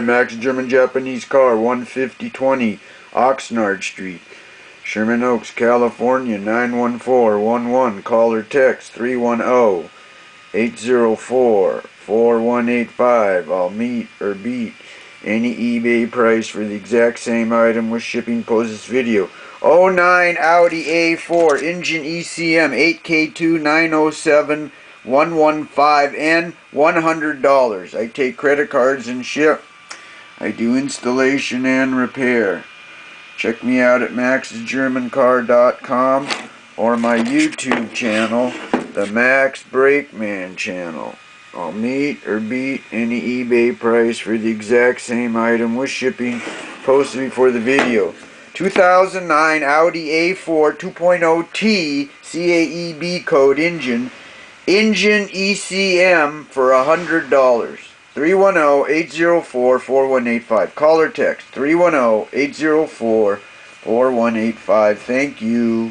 Max German Japanese car, 15020 Oxnard Street, Sherman Oaks, California, 91411. Call or text 310-804-4185. I'll meet or beat any eBay price for the exact same item with shipping. Post this video. 09 Audi A4 Engine Ecm 8K2907115N, $100. I take credit cards and ship. I do installation and repair. Check me out at maxgermancar.com or my YouTube channel, the Max Brakeman channel. I'll meet or beat any eBay price for the exact same item with shipping. Posted before the video. 2009 Audi A4 2.0T CAEB code engine Ecm for $100. 310-804-4185. Call or text 310-804-4185. Thank you.